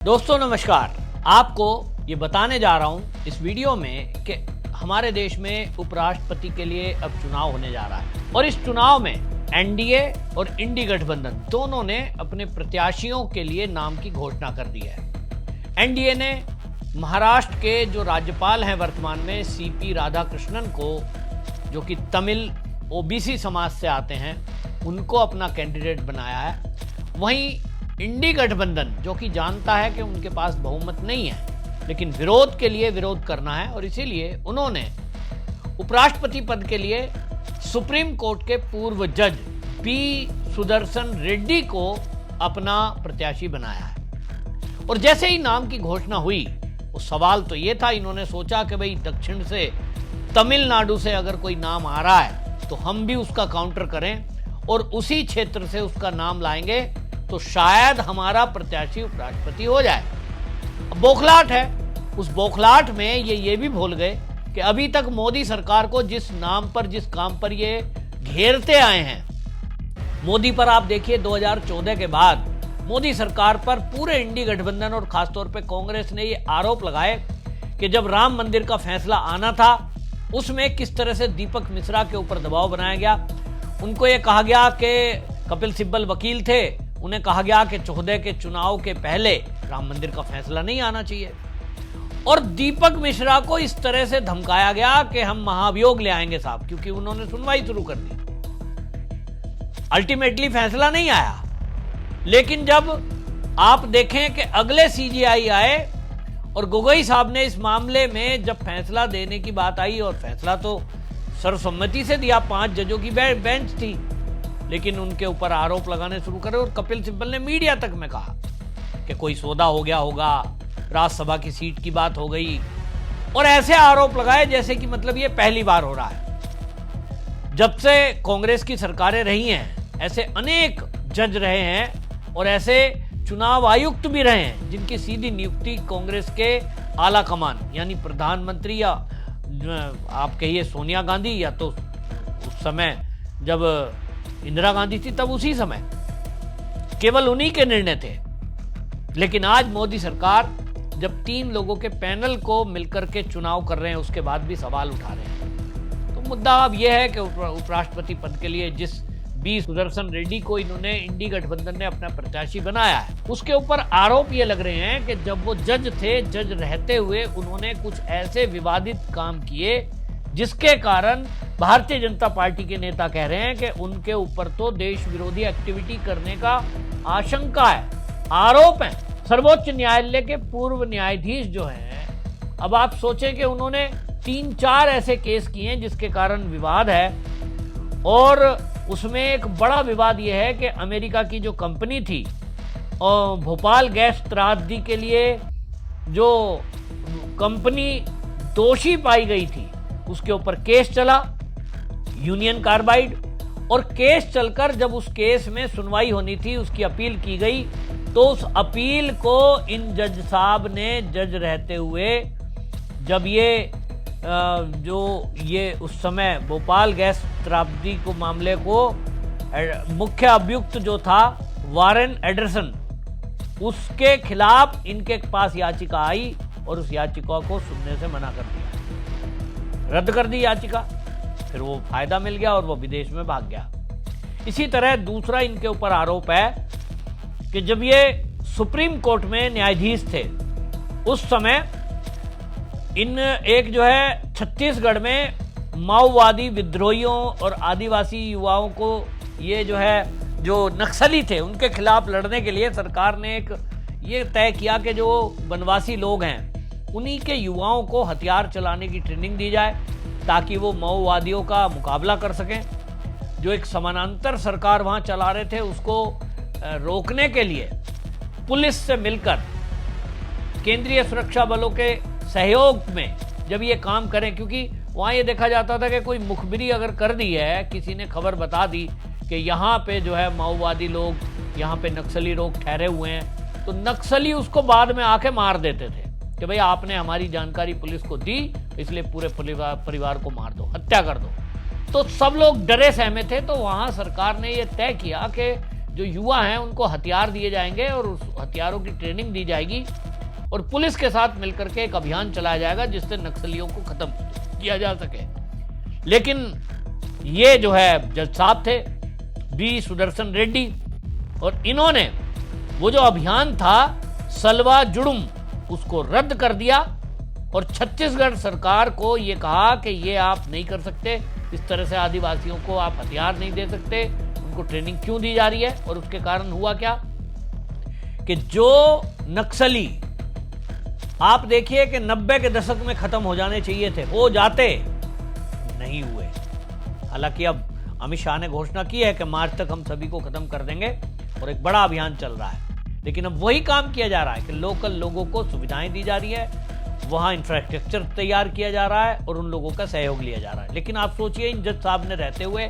दोस्तों नमस्कार। आपको ये बताने जा रहा हूँ इस वीडियो में कि हमारे देश में उपराष्ट्रपति के लिए अब चुनाव होने जा रहा है और इस चुनाव में एनडीए और इंडी गठबंधन दोनों ने अपने प्रत्याशियों के लिए नाम की घोषणा कर दी है। एनडीए ने महाराष्ट्र के जो राज्यपाल हैं वर्तमान में सीपी राधाकृष्णन को, जो कि तमिल ओबीसी समाज से आते हैं, उनको अपना कैंडिडेट बनाया है। वहीं इंडी गठबंधन जो कि जानता है कि उनके पास बहुमत नहीं है, लेकिन विरोध के लिए विरोध करना है और इसीलिए उन्होंने उपराष्ट्रपति पद के लिए सुप्रीम कोर्ट के पूर्व जज पी सुदर्शन रेड्डी को अपना प्रत्याशी बनाया है। और जैसे ही नाम की घोषणा हुई, उस सवाल तो ये था, इन्होंने सोचा कि भाई दक्षिण से तमिलनाडु से अगर कोई नाम आ रहा है तो हम भी उसका काउंटर करें और उसी क्षेत्र से उसका नाम लाएंगे तो शायद हमारा प्रत्याशी उपराष्ट्रपति हो जाए। बौखलाहट है। उस बौखलाहट में ये भी भूल गए कि अभी तक मोदी सरकार को जिस नाम पर, जिस काम पर ये घेरते आए हैं, मोदी पर आप देखिए 2014 के बाद मोदी सरकार पर पूरे इंडी गठबंधन और खासतौर पे कांग्रेस ने ये आरोप लगाए कि जब राम मंदिर का फैसला आना था उसमें किस तरह से दीपक मिश्रा के ऊपर दबाव बनाया गया। उनको ये कहा गया कि कपिल सिब्बल वकील थे, उन्हें कहा गया कि 14 के चुनाव के पहले राम मंदिर का फैसला नहीं आना चाहिए और दीपक मिश्रा को इस तरह से धमकाया गया कि हम महाभियोग ले आएंगे साहब, क्योंकि उन्होंने सुनवाई शुरू कर दी। अल्टीमेटली फैसला नहीं आया, लेकिन जब आप देखें कि अगले सीजीआई आए और गोगोई साहब ने इस मामले में जब फैसला देने की बात आई, और फैसला तो सर्वसम्मति से दिया, 5 जजों की बेंच थी, लेकिन उनके ऊपर आरोप लगाने शुरू करे और कपिल सिब्बल ने मीडिया तक में कहा कि कोई सौदा हो गया होगा, राज्यसभा की सीट की बात हो गई, और ऐसे आरोप लगाए जैसे कि मतलब ये पहली बार हो रहा है। जब से कांग्रेस की सरकारें रही हैं, ऐसे अनेक जज रहे हैं और ऐसे चुनाव आयुक्त भी रहे हैं जिनकी सीधी नियुक्ति कांग्रेस के आला कमान यानी प्रधानमंत्री या आप कहिए सोनिया गांधी, या तो उस समय जब इंदिरा गांधी थी तब उसी समय केवल उन्हीं के निर्णय थे। लेकिन आज मोदी सरकार जब 3 लोगों के पैनल को मिलकर के चुनाव कर रहे हैं, उसके बाद भी सवाल उठा रहे हैं। तो मुद्दा अब यह है कि उपराष्ट्रपति पद के लिए जिस बी सुदर्शन रेड्डी को इन्होंने इंडी गठबंधन ने अपना प्रत्याशी बनाया है, उसके ऊपर आरोप ये लग रहे हैं कि जब वो जज थे, जज रहते हुए उन्होंने कुछ ऐसे विवादित काम किए जिसके कारण भारतीय जनता पार्टी के नेता कह रहे हैं कि उनके ऊपर तो देश विरोधी एक्टिविटी करने का आशंका है, आरोप है। सर्वोच्च न्यायालय के पूर्व न्यायाधीश जो हैं, अब आप सोचें कि उन्होंने 3-4 ऐसे केस किए हैं जिसके कारण विवाद है, और उसमें एक बड़ा विवाद यह है कि अमेरिका की जो कंपनी थी और भोपाल गैस त्रासदी के लिए जो कंपनी दोषी पाई गई थी, उसके ऊपर केस चला, यूनियन कार्बाइड, और केस चलकर जब उस केस में सुनवाई होनी थी, उसकी अपील की गई, तो उस अपील को इन जज साहब ने जज रहते हुए, जब ये उस समय भोपाल गैस त्रासदी को मामले को मुख्य अभियुक्त जो था वारेन एडरसन, उसके खिलाफ इनके पास याचिका आई और उस याचिका को सुनने से मना कर दिया, रद्द कर दी याचिका। फिर वो फायदा मिल गया और वो विदेश में भाग गया। इसी तरह दूसरा इनके ऊपर आरोप है कि जब ये सुप्रीम कोर्ट में न्यायाधीश थे, उस समय इन एक जो है छत्तीसगढ़ में माओवादी विद्रोहियों और आदिवासी युवाओं को, ये जो है जो नक्सली थे, उनके खिलाफ लड़ने के लिए सरकार ने एक ये तय किया कि जो वनवासी लोग हैं उन्हीं के युवाओं को हथियार चलाने की ट्रेनिंग दी जाए ताकि वो माओवादियों का मुकाबला कर सकें। जो एक समानांतर सरकार वहाँ चला रहे थे, उसको रोकने के लिए पुलिस से मिलकर केंद्रीय सुरक्षा बलों के सहयोग में जब ये काम करें, क्योंकि वहाँ ये देखा जाता था कि कोई मुखबिरी अगर कर दी है, किसी ने खबर बता दी कि यहाँ पे जो है माओवादी लोग, यहाँ पे नक्सली लोग ठहरे हुए हैं, तो नक्सली उसको बाद में आके मार देते थे कि भाई आपने हमारी जानकारी पुलिस को दी, इसलिए पूरे परिवार को मार दो, हत्या कर दो। तो सब लोग डरे सहमे थे। तो वहाँ सरकार ने ये तय किया कि जो युवा हैं उनको हथियार दिए जाएंगे और उस हथियारों की ट्रेनिंग दी जाएगी और पुलिस के साथ मिलकर के एक अभियान चलाया जाएगा जिससे नक्सलियों को खत्म किया जा सके। लेकिन ये जो है जज साहब थे बी सुदर्शन रेड्डी, और इन्होंने वो जो अभियान था सलवा जुड़ुम उसको रद्द कर दिया और छत्तीसगढ़ सरकार को ये कहा कि ये आप नहीं कर सकते, इस तरह से आदिवासियों को आप हथियार नहीं दे सकते, उनको ट्रेनिंग क्यों दी जा रही है। और उसके कारण हुआ क्या कि जो नक्सली आप देखिए कि 90 के दशक में खत्म हो जाने चाहिए थे, हो जाते नहीं हुए। हालांकि अब अमित शाह ने घोषणा की है कि मार्च तक हम सभी को खत्म कर देंगे और एक बड़ा अभियान चल रहा है, लेकिन अब वही काम किया जा रहा है कि लोकल लोगों को सुविधाएं दी जा रही है, वहां इंफ्रास्ट्रक्चर तैयार किया जा रहा है और उन लोगों का सहयोग लिया जा रहा है। लेकिन आप सोचिए इन जज साहब ने रहते हुए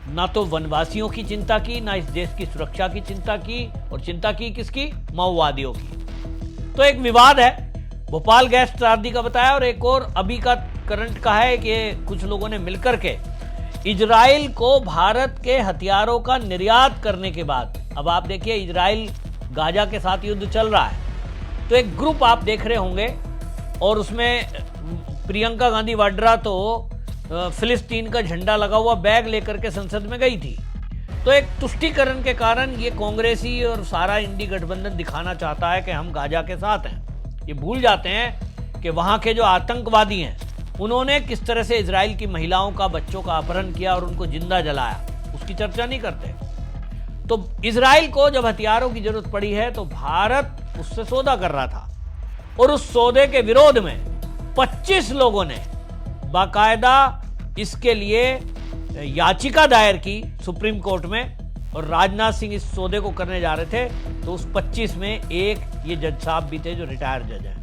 ना तो वनवासियों की चिंता की, ना इस देश की सुरक्षा की चिंता की, और चिंता की किसकी? माओवादियों की। तो एक विवाद है भोपाल गैस त्रासदी का बताया, और एक और अभी का करंट का है कि कुछ लोगों ने मिलकर के इजराइल को भारत के हथियारों का निर्यात करने के बाद, अब आप देखिए इजराइल गाजा के साथ युद्ध चल रहा है, तो एक ग्रुप आप देख रहे होंगे और उसमें प्रियंका गांधी वाड्रा तो फिलिस्तीन का झंडा लगा हुआ बैग लेकर के संसद में गई थी। तो एक तुष्टीकरण के कारण ये कांग्रेसी और सारा इंडी गठबंधन दिखाना चाहता है कि हम गाजा के साथ हैं। ये भूल जाते हैं कि वहाँ के जो आतंकवादी हैं उन्होंने किस तरह से इजराइल की महिलाओं का, बच्चों का अपहरण किया और उनको जिंदा जलाया, उसकी चर्चा नहीं करते। तो इजराइल को जब हथियारों की जरूरत पड़ी है तो भारत उससे सौदा कर रहा था, और उस सौदे के विरोध में 25 लोगों ने बाकायदा इसके लिए याचिका दायर की सुप्रीम कोर्ट में, और राजनाथ सिंह इस सौदे को करने जा रहे थे। तो उस 25 में एक ये जज साहब भी थे जो रिटायर्ड जज हैं।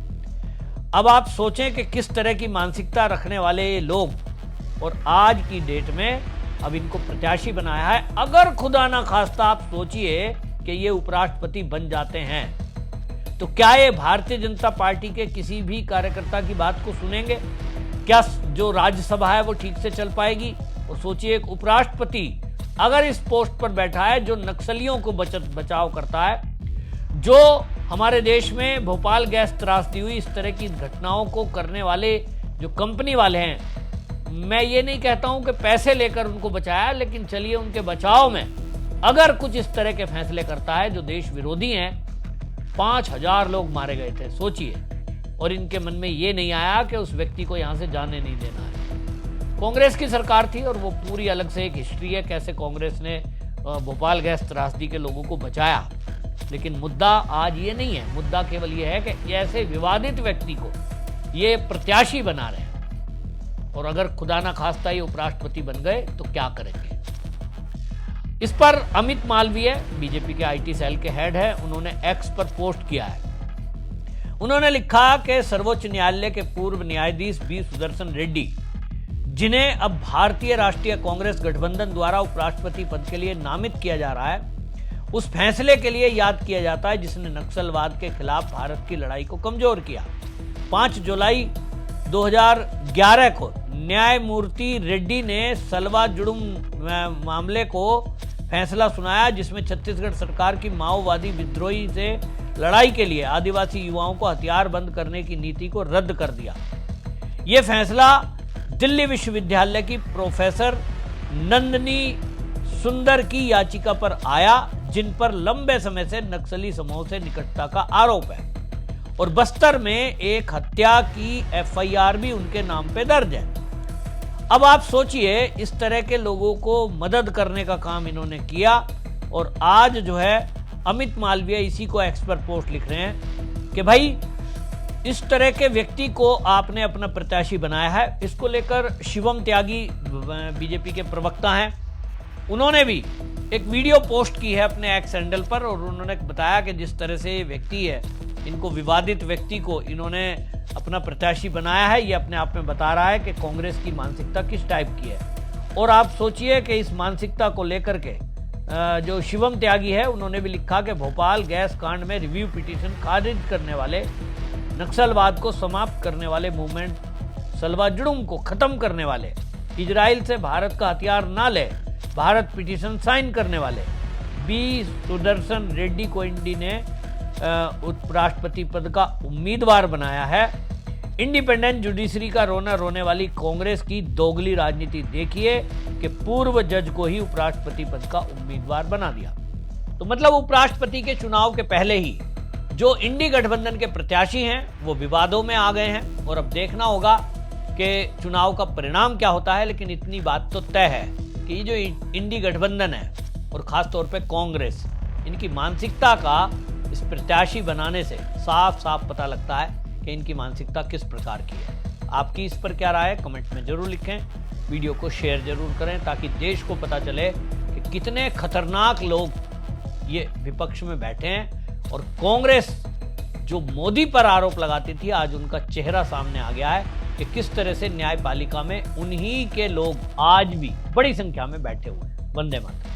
अब आप सोचें कि किस तरह की मानसिकता रखने वाले ये लोग, और आज की डेट में अब इनको प्रत्याशी बनाया है। अगर खुदा ना खास्ता आप सोचिए कि ये उपराष्ट्रपति बन जाते हैं तो क्या ये भारतीय जनता पार्टी के किसी भी कार्यकर्ता की बात को सुनेंगे? क्या जो राज्यसभा है वो ठीक से चल पाएगी? और सोचिए एक उपराष्ट्रपति अगर इस पोस्ट पर बैठा है जो नक्सलियों को बचाव करता है, जो हमारे देश में भोपाल गैस त्रासदी हुई, इस तरह की घटनाओं को करने वाले जो कंपनी वाले हैं, मैं ये नहीं कहता हूं कि पैसे लेकर उनको बचाया, लेकिन चलिए उनके बचाव में अगर कुछ इस तरह के फैसले करता है जो देश विरोधी हैं। 5000 लोग मारे गए थे, सोचिए, और इनके मन में ये नहीं आया कि उस व्यक्ति को यहां से जाने नहीं देना है। कांग्रेस की सरकार थी और वो पूरी अलग से एक हिस्ट्री है कैसे कांग्रेस ने भोपाल गैस त्रासदी के लोगों को बचाया। लेकिन मुद्दा आज ये नहीं है, मुद्दा केवल ये है कि ऐसे विवादित व्यक्ति को ये प्रत्याशी बना रहे हैं, और अगर खुदा ना खास्ता ये उपराष्ट्रपति बन गए तो क्या करेंगे। इस पर अमित मालवीय बीजेपी के आईटी सेल के हेड है, उन्होंने एक्स पर पोस्ट किया है। उन्होंने लिखा कि सर्वोच्च न्यायालय के पूर्व न्यायाधीश बी सुदर्शन रेड्डी, जिन्हें अब भारतीय राष्ट्रीय कांग्रेस गठबंधन द्वारा उपराष्ट्रपति पद के लिए नामित किया जा रहा है, उस फैसले के लिए याद किया जाता है जिसने नक्सलवाद के खिलाफ भारत की लड़ाई को कमजोर किया। 5 जुलाई 2011 को न्यायमूर्ति रेड्डी ने सलवा जुड़ुम मामले को फैसला सुनाया, जिसमें छत्तीसगढ़ सरकार की माओवादी विद्रोही से लड़ाई के लिए आदिवासी युवाओं को हथियार बंद करने की नीति को रद्द कर दिया। यह फैसला दिल्ली विश्वविद्यालय की प्रोफेसर नंदनी सुंदर की याचिका पर आया, जिन पर लंबे समय से नक्सली समूह से निकटता का आरोप है, और बस्तर में एक हत्या की एफआईआर भी उनके नाम पे दर्ज है। अब आप सोचिए इस तरह के लोगों को मदद करने का काम इन्होंने किया, और आज जो है अमित मालवीय इसी को एक्स पर पोस्ट लिख रहे हैं कि भाई इस तरह के व्यक्ति को आपने अपना प्रत्याशी बनाया है। इसको लेकर शिवम त्यागी बीजेपी के प्रवक्ता हैं, उन्होंने भी एक वीडियो पोस्ट की है अपने एक्स हैंडल पर, और उन्होंने बताया कि जिस तरह से ये व्यक्ति है, इनको विवादित व्यक्ति को इन्होंने अपना प्रत्याशी बनाया है, ये अपने आप में बता रहा है कि कांग्रेस की मानसिकता किस टाइप की है। और आप सोचिए कि इस मानसिकता को लेकर के जो शिवम त्यागी है, उन्होंने भी लिखा कि भोपाल गैस कांड में रिव्यू पिटीशन खारिज करने वाले, नक्सलवाद को समाप्त करने वाले मूवमेंट सलवा जुड़ुम को खत्म करने वाले, इजराइल से भारत का हथियार ना ले, भारत पिटीशन साइन करने वाले, बी सुदर्शन रेड्डी को इंडी ने उपराष्ट्रपति पद का उम्मीदवार बनाया है। इंडिपेंडेंट जुडिशरी का रोना रोने वाली कांग्रेस की दोगली राजनीति देखिए कि पूर्व जज को ही उपराष्ट्रपति पद का उम्मीदवार बना दिया। तो मतलब उपराष्ट्रपति के चुनाव के पहले ही जो इंडी गठबंधन के प्रत्याशी हैं वो विवादों में आ गए हैं और अब देखना होगा कि चुनाव का परिणाम क्या होता है। लेकिन इतनी बात तो तय है कि ये जो इंडी गठबंधन है और खासतौर पे कांग्रेस, इनकी मानसिकता का इस प्रत्याशी बनाने से साफ साफ पता लगता है कि इनकी मानसिकता किस प्रकार की है। आपकी इस पर क्या राय है, कमेंट में जरूर लिखें। वीडियो को शेयर जरूर करें ताकि देश को पता चले कि कितने खतरनाक लोग ये विपक्ष में बैठे हैं और कांग्रेस जो मोदी पर आरोप लगाती थी आज उनका चेहरा सामने आ गया है कि किस तरह से न्यायपालिका में उन्हीं के लोग आज भी बड़ी संख्या में बैठे हुए हैं। वंदे मातरम।